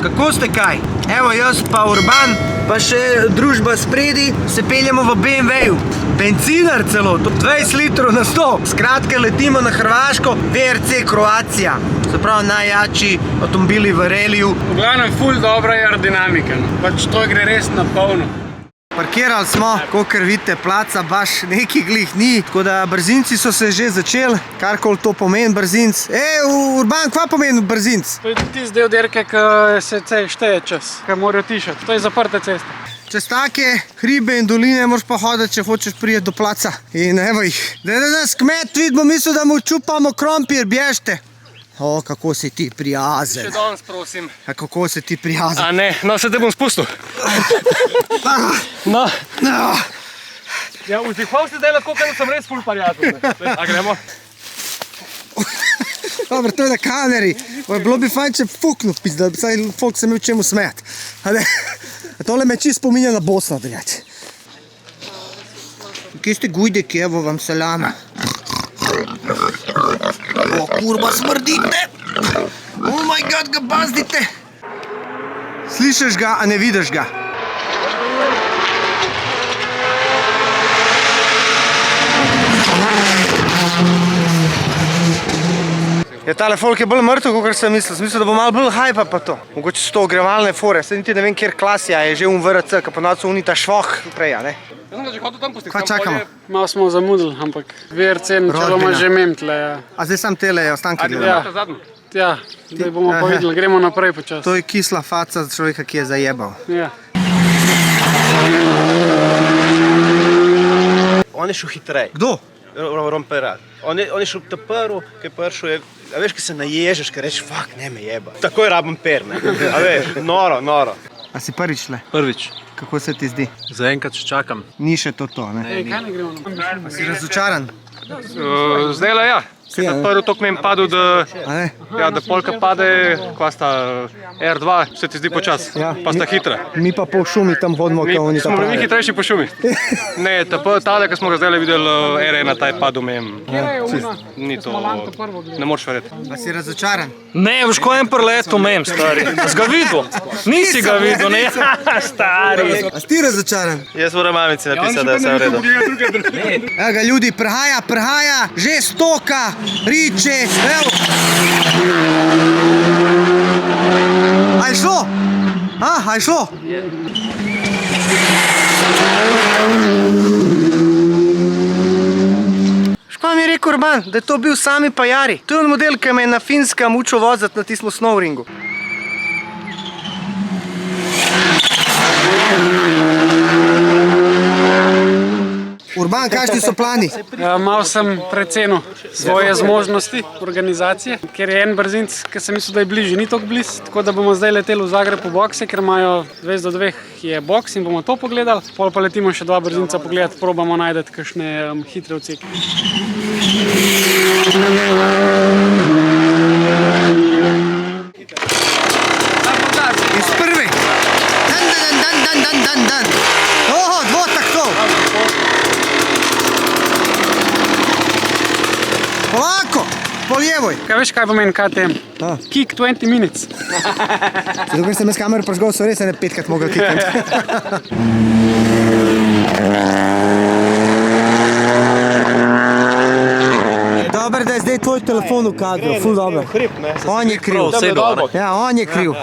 Kako ste kaj? Evo jaz pa Urban, pa še družba spredi, se peljemo v BMW-ju. Benzinar celo, 20 litrov na 100. Skratka, letimo na Hrvaško, VRC Kroacija. Se pravi, najjači avtomobili v reliju. V glavnem, ful dobra aerodinamika. Pač to gre res na polno. Parkirali smo, kakor vidite, placa baš neki glih ni, tako da brzinci so se že začeli, karkoli to pomeni brzinc. Urban, kva pomeni brzinc? To je tisti del dirke, ki se šteje čas, ki morajo tišati. To je zaprta cesta. Čez take hribe in doline moraš pa hoditi, če hočeš prijeti do placa. In evo jih. Da nas kmet vidimo, mislil, da mu čupamo krompir, bježte. O, kako si ti prijazen. Še danes, prosim. A kako si ti prijazen. A ne, no se te bom spustil. No. Ja, vzdihval si zdaj lahko, ker sem res ful prijatelj. A gremo? Dobro, to je na kameri. Bilo bi fajn, če fuknu, da bi saj folk se imel čemu smejati. Tole me čist spominja na Bosno, drjač. Kje ste gujdeki, evo vam salama. O, kurba, smrdite! Oh my god, ga bazdite! Slišiš ga, a ne vidiš ga. Ja, tale folk je bolj mrtev, kot sem mislil. Sem mislil, da bo malo bolj hajpa pa to. Mogoče so to ogrevalne fore. Sedaj niti ne vem, kjer klasija je že VRC, ki pa nocov unita švoh prej, ne? Kva čakamo? Malo smo zamudili, ampak VRC načeloma že imem tle. A zdaj sam tele ostanke gledamo? Ja, zdaj bomo pa videli, gremo naprej počas. To je kisla faca človeka, ki je zajebal. Ja. On je šel hitrej. Kdo? Romperat. On je šel ta prvi, ki je prišel, a veš, ki se naježeš, ki rečeš, fak, ne me jeba. Takoj rabim per, ne. A veš, noro. A si prvič le? Prvič. Kako se ti zdi? Zaenkrat še čakam. Ni še to, ne? Ej, kaj ne gremo naprej? A si razočaran? Zdajle ja. Se je prvi tok meni padel, da polka pade, kva sta R2, se ti zdi počas, pa sta hitra. Mi pa po šumi tam hodimo, kao oni ta Smo pravi. mi hitrejši po šumi. Ne, tale, ki smo ga zdajle videli, R1, ta je padel meni. Ni to, ne moreš verjeti. A si razočaran? Ne, veš, ko je preleto mem, stari. Si ga videl? Nisi ga videl, ne? Stari. A si ti razočaran? Jaz moram mamici napisati, da je vse v redu. Evo ga ljudi, prehaja, že stoka, riče, evo. A je šlo? A je šlo? Škoda mi je rekel Urban, da je to bil sami pajari. To je on model, ki me je na Finskem učil voziti na tistem snowringu. Urban, kakšni so plani? Malo sem precenil svoje zmožnosti organizacije, ker je en brzinc, ki sem mislil, da je bližje, ni toliko blizu, tako da bomo zdaj leteli v Zagreb v bokse, ker imajo 20 do 2 je boks in bomo to pogledali. Pol pa letimo še 2 brzinca pogledati, probamo najdeti kakšne hitre odseke. Iz prve. Dan. Oho, dvotaktov. Polako, po lijevoj. Kaj veš, kaj pomeni KTM? Kick 20 minutes. Zato, ker sem jaz kamero prižgal, so res ne 5krat mogel kikati. Dobar, da je zdaj tvoj telefon v kadru, ful dobro. On je kriv. Ja, on je kriv.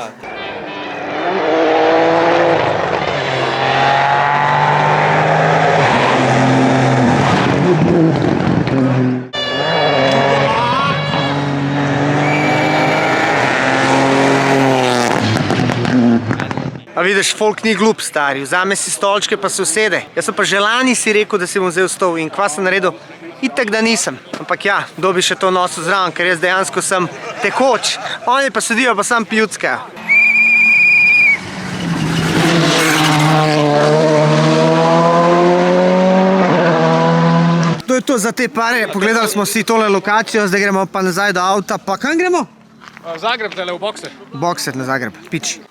A vidiš, folk ni glup, stari. Vzame si stolčke pa se usede. Jaz sem pa že lani si rekel, da si bom vzel stol in kva sem naredil? Itak, da nisem. Ampak ja, kdo bi še to nosil zraven, ker jaz dejansko sem tekoč. Oni pa sedijo pa sam pljuckajo. To je to za te pare. Pogledali smo si tole lokacijo, zdaj gremo pa nazaj do avta. Pa kam gremo? Zagreb, tele v bokse. Bokset na Zagreb, pič.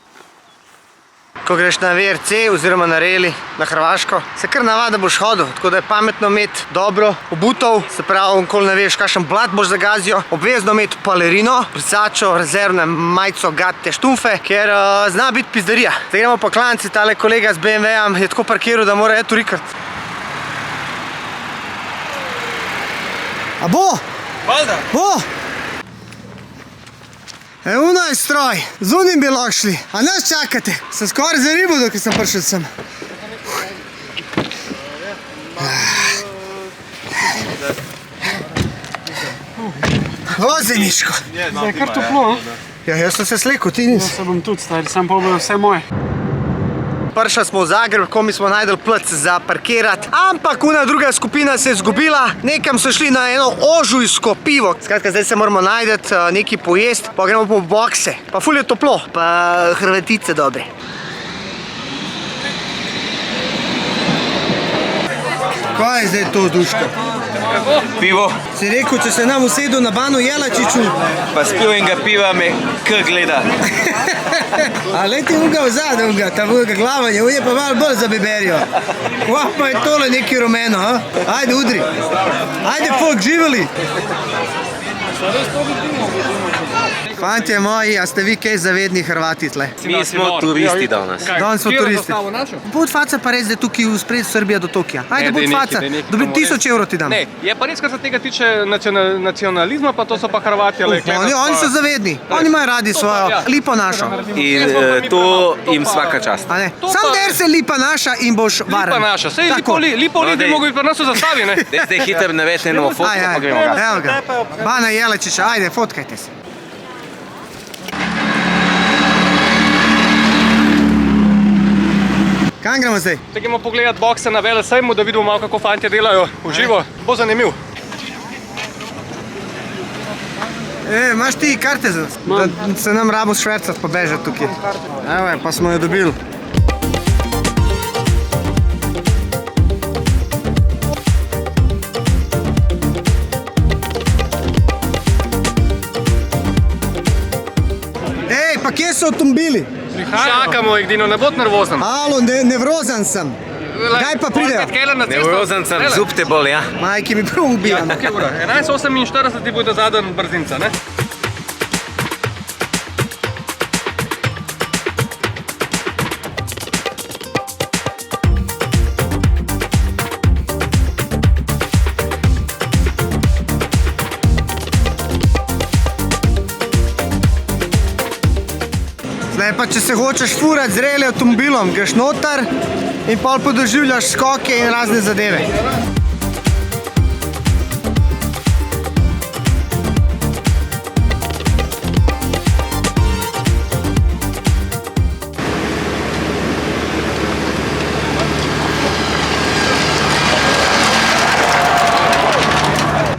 ko greš na VRC oziroma na reli na Hrvaško, se kar navada boš hodil, tako da je pametno imeti dobro obutov, se pravi, nikoli ne veš, kakšen blat boš zagazil, obvezno imeti palerino, brisačo, rezervne majico, gatte, štumfe, ker zna biti pizdarija. Zdaj gremo po klanci, tale kolega z BMW-am je tako parkiral, da mora eto rikart. A bo? Valjda. Bo! Evo je stroj, z unim bi lahko šli, a nas čakate? Sem skoraj za ribo, dokaj sem prišel sem. Vozi, Miško. Zdaj je kar toplo, Ja, jaz sem se slekel, ti nisi. Jaz se bom tudi stajal, sam pa bo vse moje. Prišli smo v Zagreb, ko mi smo najdel plac za parkirati, ampak una druga skupina se je zgubila, nekam so šli na eno ožujsko pivo. Skratka, zdaj se moramo najdeti, nekaj pojesti, pa gremo po bokse. Pa ful je toplo, pa Hrvatice dobre. Kaj je zdaj to, Duško? Pivo, Si rekel, če se nam usedel na Banu Jelačiću, pa s pivnega piva me k gleda. a leti unga vzad, unga, ta unga glavanje, on je pa malo bolj za biberijo. Vah, pa je tole neki rumeno, a? Ajde, udri. Ajde, folk, živeli. Fantje moji, a ste vi kaj zavedni Hrvati tle? Mi smo turisti danes. Danes smo turisti. Bud faca pa res, da je tukaj v spred Srbija do Tokija. Ajde, bud faca, dobi 1000 evrov ti dam. Ne, je pa res, kar se tega tiče nacionalizma, pa to so pa Hrvati. Oni so zavedni, oni imajo radi svojo lipo našo. In to jim svaka čast. A ne? Sam der se lipa naša in boš varen. Lipa naša, sej Tako. lipo li bi mogli pri nas v zastavi, ne? Zdaj hiter navedete eno fotko, Aj, pa gremo ga. evo ga. Bana Jelačića, ajde, fotkajte se. Kam gremo zdaj? Zdaj gremo pogledat bokse na velesejmu, da vidimo malo, kako fantje delajo v živo. Bo zanimiv. Imaš ti karte za nas? Da se nam rabo švercati pa bežati tukaj. Evo, pa smo jo dobili. Ej, pa kje so avtomobili? Čakamo, Egdino, ne bod nervozen. Alo, nevrozan sem. Kdaj pa pridejo? Nevrozan sem, zub te boli, ja. Majki mi prav ubijam. 11:48 ti bude zadnji brzinca, ne? Zdaj pa, če se hočeš furati z reli avtomobilom, greš noter in pol podoživljaš skoke in razne zadeve.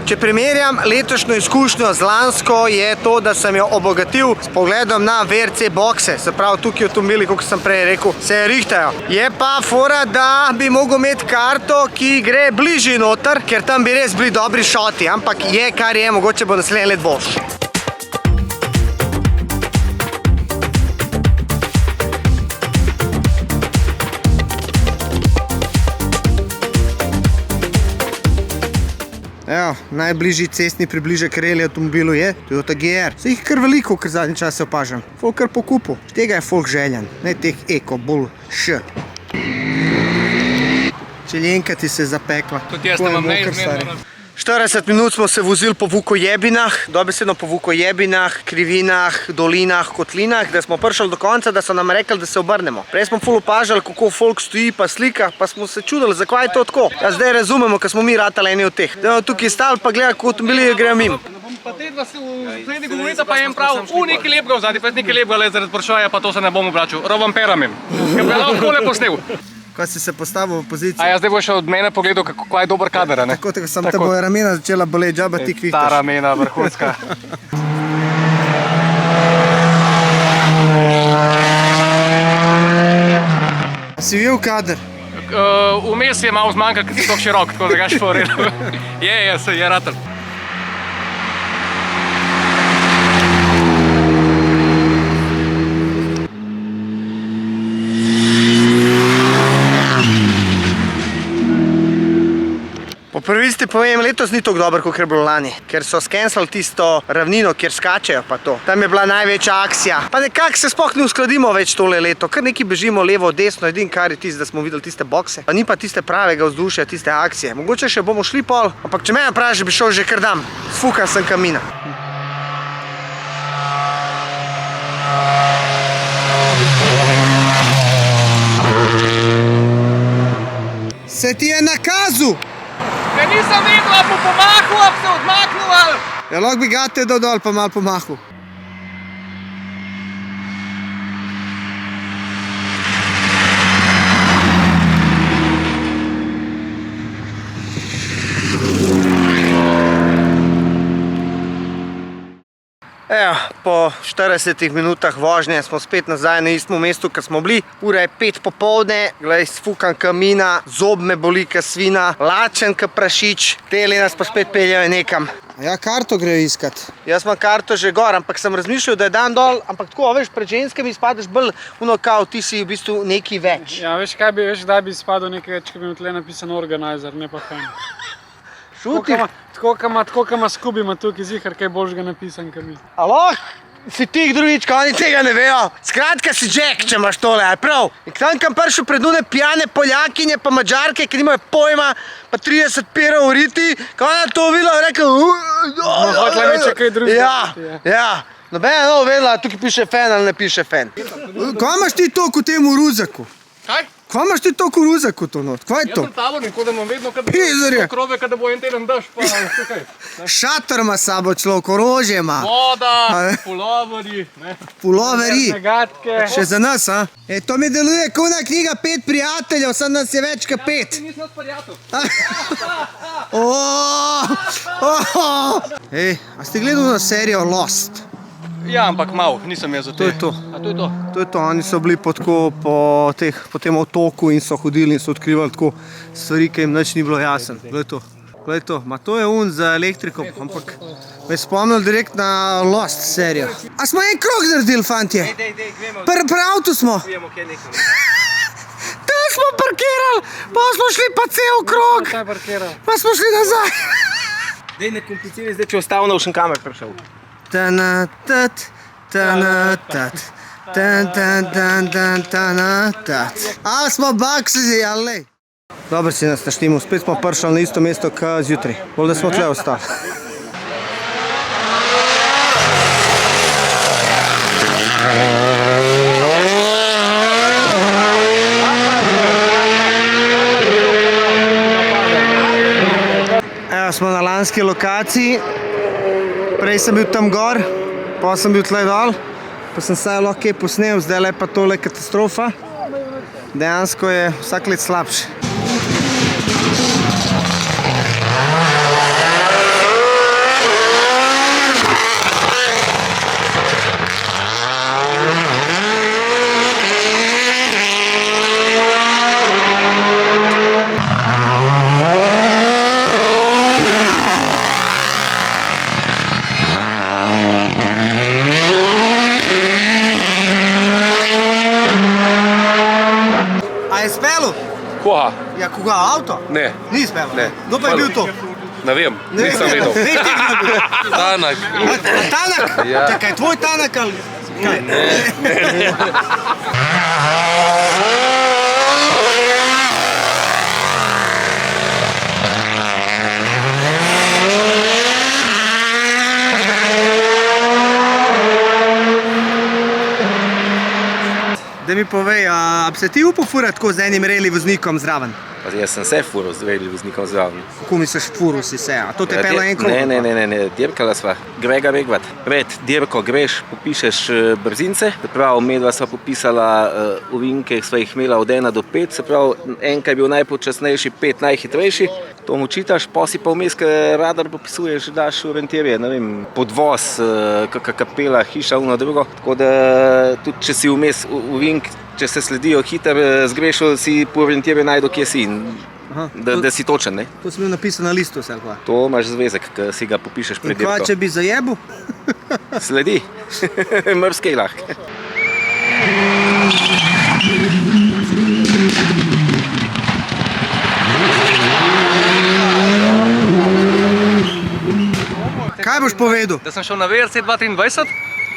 Če primerjam letošnjo izkušnjo z lansko, je to, da sem jo obogatil s pogledom na VRC bokse. Se pravi, tukaj avtomobili, kot sem prej rekel, se rihtajo. Je pa fora, da bi mogel imeti karto, ki gre bližje noter, ker tam bi res bili dobri šoti, ampak je, kar je, mogoče bo naslednje let boljš. Evo, najbližji cestni približek reli avtomobilu je Toyota GR. Se jih kar veliko, kar zadnji čas se opažam. Folk kar po kupu. Tega je folk željen, ne teh eko, bolj š. Čeljenka ti se je zapekla. Tudi jaz imam neizmerno. 40 minut smo se vozili po Vukojebinah, dobesedno po Vukojebinah, krivinah, dolinah, kotlinah, da smo prišli do konca, da so nam rekli, da se obrnemo. Prej smo ful opažali, kako folk stoji pa slika, pa smo se čudili, zakaj je to tako. Ja, zdaj razumemo, ker smo mi ratali eni od teh. Da tukaj stali pa gledali, kako avtomobili grejo mimo. Pa te dva se v sredi govorita, pa en prav, nekaj lepega vzadi, pa nekaj lepega, le zaradi pršaja, pa to se ne bom obračal. Rovam peramim, ker bi lahko lepo snel. Ko si se postavil v pozicijo. A ja, zdaj boš še od mene pogledal, kako je dober kader, ne? Tako, sem te bojo ramena začela boleti, džaba ti kvihtaš. Ta ramena, vrhunska. Si videl kader? Vmes je malo zmanjka, ker si tako širok, tako da ga šporil. Je ratel. Po prvisti povem, letos ni tako dobro, kot je bilo lani, ker so skenslali tisto ravnino, kjer skačejo pa to. Tam je bila največja akcija. Pa nekako se sploh ne uskladimo več tole leto, kar neki bežimo levo, desno, edin kar je tisto, da smo videli tiste bokse. Pa ni pa tiste pravega vzdušja, tiste akcije. Mogoče še bomo šli pol, ampak če me vprašaš, bi šel že kar dam. Sfukan sem kamina. Se ti je nakazal? Ja nisem vedel, ali bo pomahal, ali se odmaknil, ali... Ja, lahko bi gate dol pa malo pomahal. Evo, po 40 minutah vožnje smo spet nazaj na istem mestu, kar smo bili. Ura je 5 popoldne, glej, sfukan kamina, zob me boli ka svina, lačen ka prašič, teli nas pa spet peljajo nekam. Ja, karto grejo iskat. Jaz imam karto že gor, ampak sem razmišljal, da je dan dol, ampak tako, veš, pred ženskami spadeš bolj kao, ti si v bistvu neki več. Ja, veš, kdaj bi spadal nekaj več, ki bi mi tle napisan organizer, ne pa fan. Šuti. Tako kama Skubi ima tukaj zihar, kaj boljšega napisan, kaj mi. Aloh, si ti drugič, ko oni tega ne vejo. Skratka si Jack, če imaš tole, aj prav. In tam kam prišel pred une pijane Poljakinje pa Mađarke, ki nimajo pojma, pa 30 perov uriti, ko ona to videla, je rekel... hotela mi če kaj drugega. Ja. Nobena ne bo vedela, tukaj piše fan ali ne piše fan. Kaj imaš ti toliko v tem ruzaku? Kaj? Kaj imaš ti toliko v ruzaku to not? Kaj je to? Jaz sem tabornik, tako da imam vedno Pizdarje. krove, kada bo en teden daš, pa tukaj. Šator ima sabo človek, orožje ima. Voda, puloverji, ne. Puloveri. Negatke. Še za nas, a? To mi deluje kot ona knjiga 5 prijateljev, sam nas je več kot 5. Nisem nas prijatelj. Ej, a ste gledali na serijo Lost? Ja, ampak malo, nisem jaz za To je to. A to je to? To je to, oni so bili po tem otoku in so hodili in so odkrivali tako stvari, ki jim nič ni bilo jasno. Glej to, ma to je za elektriko, ampak me je spomnil direkt na Lost serijo. A smo en krog naredili, fantje? Pri avtu smo. Tam smo parkirali, pa smo šli pa cel krog, Kaj parkiral? pa smo šli nazaj. Dej ne kompliciraj, zdaj če ostavno v Šenkamer prišel. Tanatat, tanatat, tanatat. Ali smo baksli, ali ne? Dobro si nas naštimo, spet smo prišli na isto mesto kot zjutraj. Bolj, da smo tle ostali. Evo smo na lanski lokaciji. Prej sem bil tam gor, pa sem bil tle dol, pa sem saj lahko kaj posnel, zdaj le pa tole katastrofa. Dejansko je vsak let slabše. A je spelo? Koga? Ja, koga? Avto? Ne. Ni spelo? Ne. Kdo pa je bil to? Ne vem, nisem vedel. Veš ti, kdo je bil? Tanak. Tanak? Ja. Čakaj, tvoj Tanak ali kaj? Da mi povej, a bi se ti upal furati tako z enim reli voznikom zraven? Pa jaz sem se furil z reli voznikom zraven. Kako misliš, furil si se, a to te pelo en krog? Ne, dirkala sva. Grega Begvat. Pred dirko greš, popišeš brzince, se pravi, medva sva popisala ovinke, sva jih imela od 1 do 5, se pravi, enka je bil najpočasnejši, 5 najhitrejši. To mu čitaš, posi pa vmes, ker radar popisuješ, daš orientirje, ne vem, podvoz, kakšna kapela, hiša, ono drugo. Tako da tudi če si vmes ovink, če se sledijo hiter, zgrešil si po orientirju najdo, kje si, da si točen, ne? To si imel napisano na listu, se ali kva? To imaš zvezek, ki si ga popišeš pred In kva, dirko. če bi zajebil? Sledi. Mrskej lahko. Kaj boš povedal? Da sem šel na VRC 223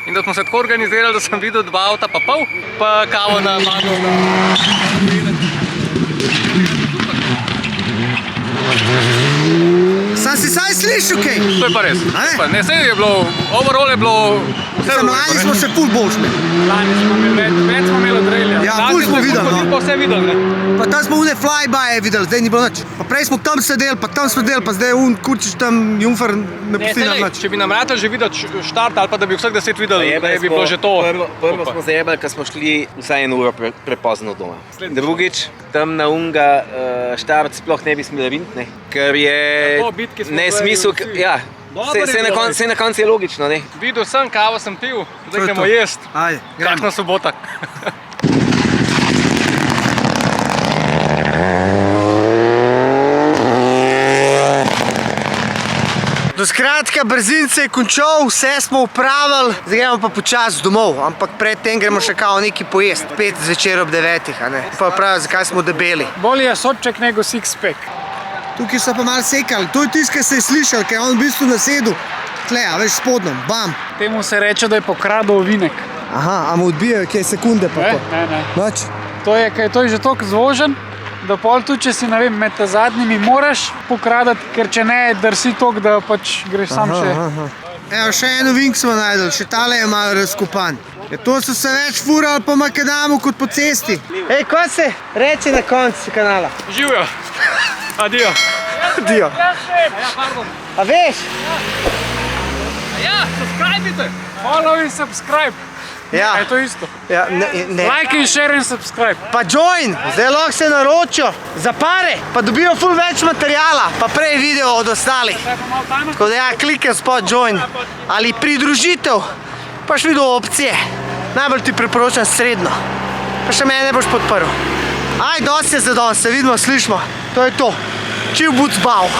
in da smo se tako organizirali, da sem videl 2 avta pa pol, pa kavo na mango. Sam si saj slišal kaj? To je pa res. A ne? Ne, sej je bilo, overall je bilo vse Sam lani smo še ful boljšli. Lani smo imeli več smo imeli od relja. Ja, ful smo videli, Pa no. vse videli, ne? Pa tam smo une flybaje videli, zdaj ni bilo nič. Pa prej smo tam sedeli, pa tam sedeli, pa zdaj kurčič tam Jumfer ne pusti nam nič. Če bi nam ratali že videti štart ali pa da bi vsak 10 videli, da bi bilo že to. Prvo smo zajebali, ker smo šli vsaj 1 uro prepozno doma. Drugič, tam na unga štart sploh ne bi smeli viniti, ne? Ker je Tako, bitke smo nesmisel, gledali vsi. ja. Dobro je bilo, Vse na koncu je logično, ne? Videl sem, kavo sem pil, To zdaj je gremo to. jest. Ajde, gremo. Kakšna sobota. Do skratka, brzin se je končal, vse smo upravili, zdaj gremo pa počasi domov, ampak predtem gremo še kao neki pojest, 5 zvečer ob 9, a ne? Pa pravijo, zakaj smo debeli. Bolje je sopček nego six-pack. Tukaj so pa malo sekali, to je tisto, kar se je slišal, ker je on v bistvu nasedel, tle, a veš, spodnom, bam. Temu se reče, da je pokradel ovinek. Aha, a mu odbijajo kaj sekunde pa to? Ne. Noč? To je že toliko zvožen, da pol tudi, če si, ne vem, med zadnjimi moraš pokradati, ker če ne, drsi toliko, da pač greš sam še. Evo, še eno vink smo najdel, še tale je malo razkopan. Ja, to so se več furali po makadamu kot po cesti. Ej, ko se reče na koncu kanala? Živijo. Adijo. Dio. A veš? Ja, subscribite. Follow in subscribe. Ja. Je to isto. Ja, ne. Like in share in subscribe. Pa join, zdaj lahko se naročijo za pare, pa dobijo ful več materijala, pa prej video od ostalih. Tako da ja, klikaj spod join ali pridružitev, pa še videl opcije. Najbolj ti priporočam srednjo, pa še mene boš podprl. Aj, dosti je za danes, se vidimo, slišimo, to je to. Čil buc bav.